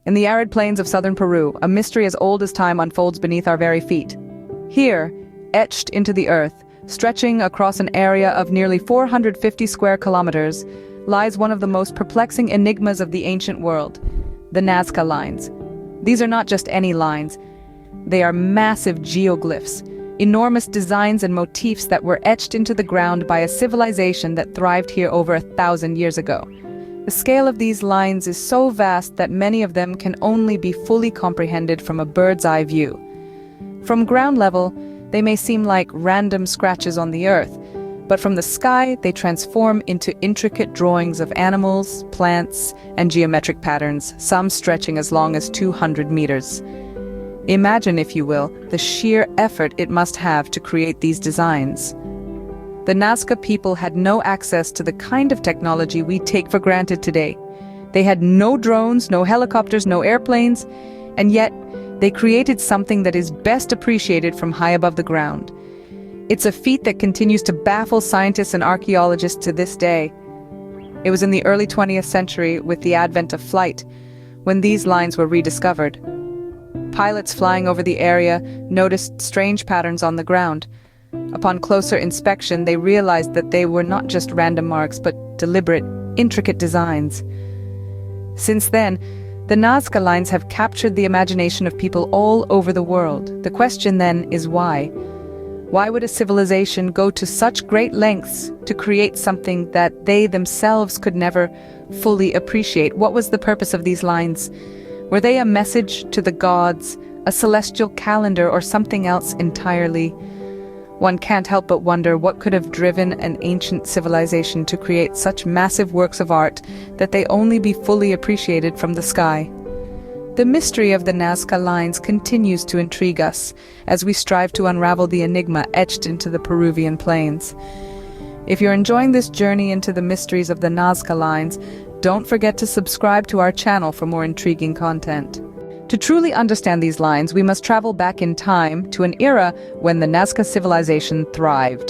In the arid plains of southern Peru, a mystery as old as time unfolds beneath our very feet. Here, etched into the earth, stretching across an area of nearly 450 square kilometers, lies one of the most perplexing enigmas of the ancient world, the Nazca lines. These are not just any lines. They are massive geoglyphs, enormous designs and motifs that were etched into the ground by a civilization that thrived here over 1,000 years ago. The scale of these lines is so vast that many of them can only be fully comprehended from a bird's eye view. From ground level, they may seem like random scratches on the earth, but from the sky they transform into intricate drawings of animals, plants, and geometric patterns, some stretching as long as 200 meters. Imagine, if you will, the sheer effort it must have to create these designs. The Nazca people had no access to the kind of technology we take for granted today. They had no drones, no helicopters, no airplanes, and yet they created something that is best appreciated from high above the ground. It's a feat that continues to baffle scientists and archaeologists to this day. It was in the early 20th century, with the advent of flight, when these lines were rediscovered. Pilots flying over the area noticed strange patterns on the ground. Upon closer inspection, they realized that they were not just random marks, but deliberate, intricate designs. Since then, the Nazca lines have captured the imagination of people all over the world. The question then is why? Why would a civilization go to such great lengths to create something that they themselves could never fully appreciate? What was the purpose of these lines? Were they a message to the gods, a celestial calendar, or something else entirely? One can't help but wonder what could have driven an ancient civilization to create such massive works of art that they only be fully appreciated from the sky. The mystery of the Nazca lines continues to intrigue us as we strive to unravel the enigma etched into the Peruvian plains. If you're enjoying this journey into the mysteries of the Nazca lines, don't forget to subscribe to our channel for more intriguing content. To truly understand these lines, we must travel back in time to an era when the Nazca civilization thrived.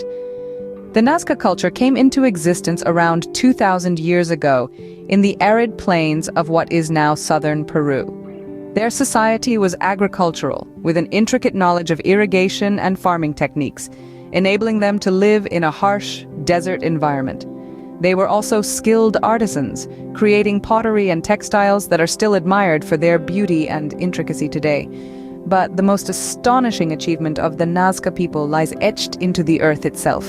The Nazca culture came into existence around 2,000 years ago in the arid plains of what is now southern Peru. Their society was agricultural, with an intricate knowledge of irrigation and farming techniques, enabling them to live in a harsh, desert environment. They were also skilled artisans, creating pottery and textiles that are still admired for their beauty and intricacy today. But the most astonishing achievement of the Nazca people lies etched into the earth itself.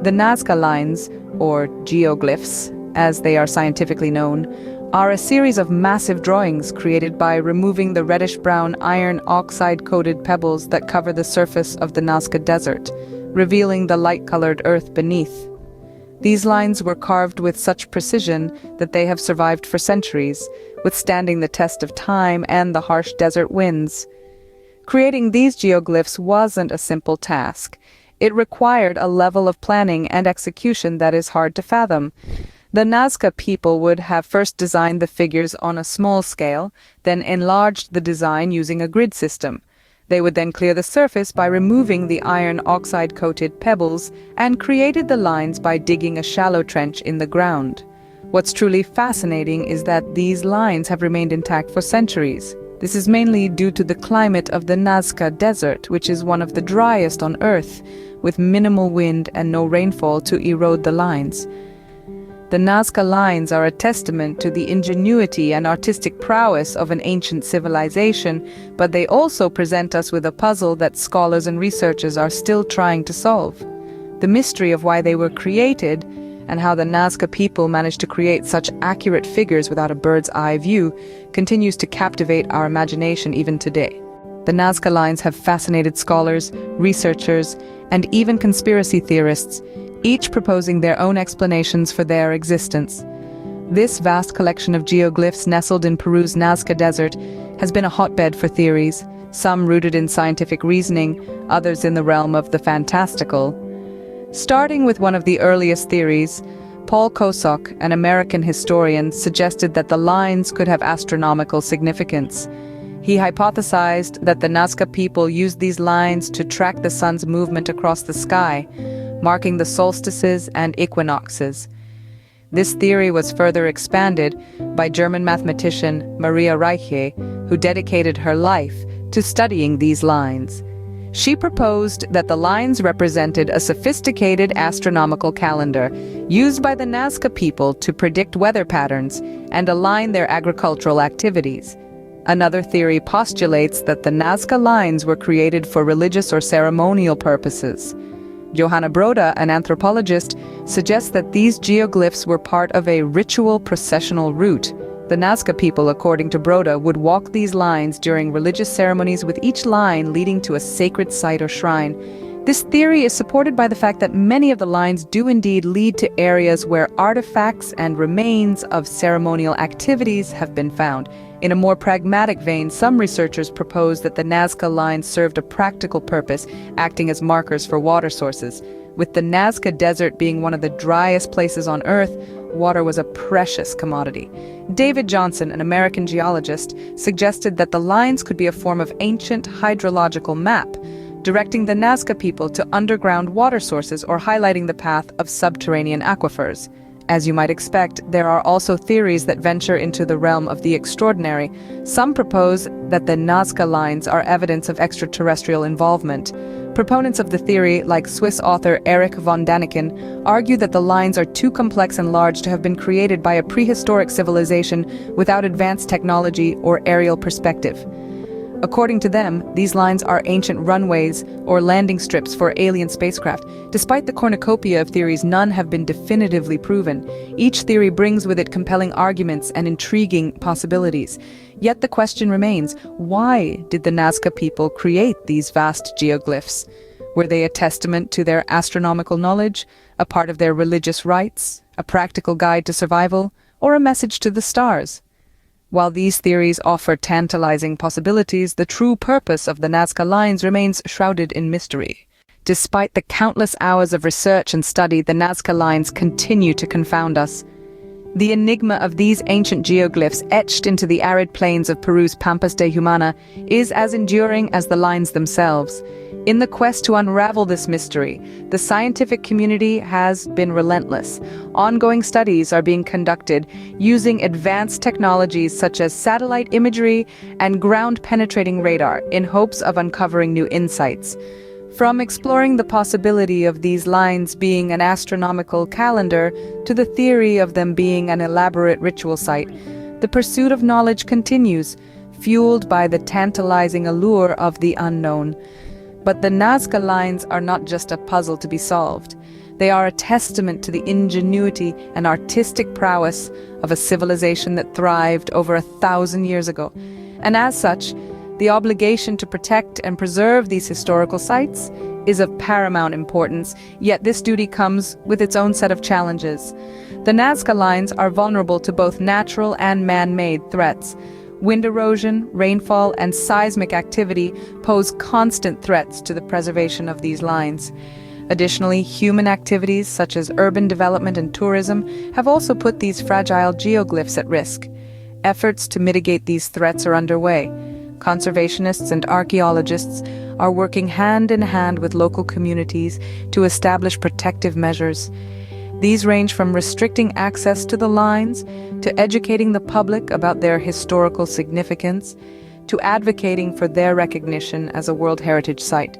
The Nazca lines, or geoglyphs, as they are scientifically known, are a series of massive drawings created by removing the reddish-brown iron oxide-coated pebbles that cover the surface of the Nazca Desert, revealing the light-colored earth beneath. These lines were carved with such precision that they have survived for centuries, withstanding the test of time and the harsh desert winds. Creating these geoglyphs wasn't a simple task. It required a level of planning and execution that is hard to fathom. The Nazca people would have first designed the figures on a small scale, then enlarged the design using a grid system. They would then clear the surface by removing the iron oxide-coated pebbles and created the lines by digging a shallow trench in the ground. What's truly fascinating is that these lines have remained intact for centuries. This is mainly due to the climate of the Nazca Desert, which is one of the driest on Earth, with minimal wind and no rainfall to erode the lines. The Nazca lines are a testament to the ingenuity and artistic prowess of an ancient civilization, but they also present us with a puzzle that scholars and researchers are still trying to solve. The mystery of why they were created, and how the Nazca people managed to create such accurate figures without a bird's eye view, continues to captivate our imagination even today. The Nazca lines have fascinated scholars, researchers, and even conspiracy theorists, each proposing their own explanations for their existence. This vast collection of geoglyphs nestled in Peru's Nazca Desert has been a hotbed for theories, some rooted in scientific reasoning, others in the realm of the fantastical. Starting with one of the earliest theories, Paul Kosok, an American historian, suggested that the lines could have astronomical significance. He hypothesized that the Nazca people used these lines to track the sun's movement across the sky, marking the solstices and equinoxes. This theory was further expanded by German mathematician Maria Reiche, who dedicated her life to studying these lines. She proposed that the lines represented a sophisticated astronomical calendar used by the Nazca people to predict weather patterns and align their agricultural activities. Another theory postulates that the Nazca lines were created for religious or ceremonial purposes. Johanna Broda, an anthropologist, suggests that these geoglyphs were part of a ritual processional route. The Nazca people, according to Broda, would walk these lines during religious ceremonies, with each line leading to a sacred site or shrine. This theory is supported by the fact that many of the lines do indeed lead to areas where artifacts and remains of ceremonial activities have been found. In a more pragmatic vein, some researchers propose that the Nazca lines served a practical purpose, acting as markers for water sources. With the Nazca Desert being one of the driest places on Earth, water was a precious commodity. David Johnson, an American geologist, suggested that the lines could be a form of ancient hydrological map, directing the Nazca people to underground water sources or highlighting the path of subterranean aquifers. As you might expect, there are also theories that venture into the realm of the extraordinary. Some propose that the Nazca lines are evidence of extraterrestrial involvement. Proponents of the theory, like Swiss author Erich von Däniken, argue that the lines are too complex and large to have been created by a prehistoric civilization without advanced technology or aerial perspective. According to them, these lines are ancient runways or landing strips for alien spacecraft. Despite the cornucopia of theories, none have been definitively proven. Each theory brings with it compelling arguments and intriguing possibilities. Yet the question remains, why did the Nazca people create these vast geoglyphs? Were they a testament to their astronomical knowledge, a part of their religious rites, a practical guide to survival, or a message to the stars? While these theories offer tantalizing possibilities, the true purpose of the Nazca lines remains shrouded in mystery. Despite the countless hours of research and study, the Nazca lines continue to confound us. The enigma of these ancient geoglyphs etched into the arid plains of Peru's Pampas de Humana is as enduring as the lines themselves. In the quest to unravel this mystery, the scientific community has been relentless. Ongoing studies are being conducted using advanced technologies such as satellite imagery and ground-penetrating radar in hopes of uncovering new insights. From exploring the possibility of these lines being an astronomical calendar to the theory of them being an elaborate ritual site, the pursuit of knowledge continues, fueled by the tantalizing allure of the unknown. But the Nazca lines are not just a puzzle to be solved. They are a testament to the ingenuity and artistic prowess of a civilization that thrived over 1,000 years ago. And as such, the obligation to protect and preserve these historical sites is of paramount importance, yet this duty comes with its own set of challenges. The Nazca lines are vulnerable to both natural and man-made threats. Wind erosion, rainfall, and seismic activity pose constant threats to the preservation of these lines. Additionally, human activities such as urban development and tourism have also put these fragile geoglyphs at risk. Efforts to mitigate these threats are underway. Conservationists and archaeologists are working hand in hand with local communities to establish protective measures. These range from restricting access to the lines, to educating the public about their historical significance, to advocating for their recognition as a World Heritage Site.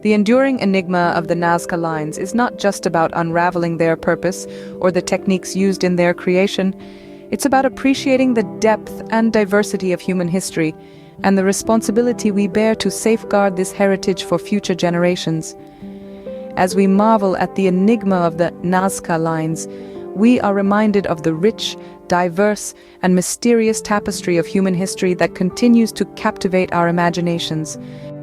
The enduring enigma of the Nazca lines is not just about unraveling their purpose or the techniques used in their creation. It's about appreciating the depth and diversity of human history and the responsibility we bear to safeguard this heritage for future generations. As we marvel at the enigma of the Nazca lines, we are reminded of the rich, diverse, and mysterious tapestry of human history that continues to captivate our imaginations.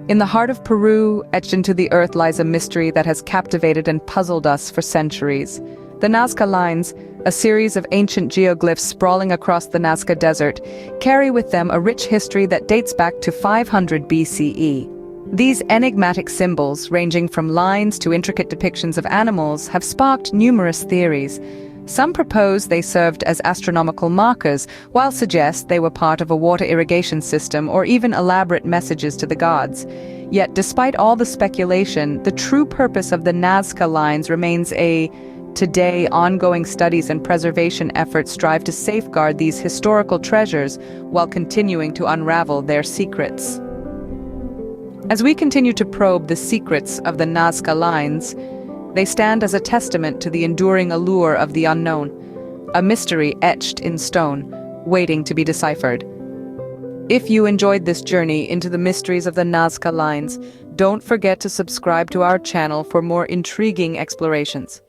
In the heart of Peru, etched into the earth, lies a mystery that has captivated and puzzled us for centuries. The Nazca lines, a series of ancient geoglyphs sprawling across the Nazca Desert, carry with them a rich history that dates back to 500 BCE. These enigmatic symbols, ranging from lines to intricate depictions of animals, have sparked numerous theories. Some propose they served as astronomical markers, while suggest they were part of a water irrigation system or even elaborate messages to the gods. Yet, despite all the speculation, the true purpose of the Nazca lines remains a Today, ongoing studies and preservation efforts strive to safeguard these historical treasures while continuing to unravel their secrets. As we continue to probe the secrets of the Nazca lines, they stand as a testament to the enduring allure of the unknown, a mystery etched in stone, waiting to be deciphered. If you enjoyed this journey into the mysteries of the Nazca lines, don't forget to subscribe to our channel for more intriguing explorations.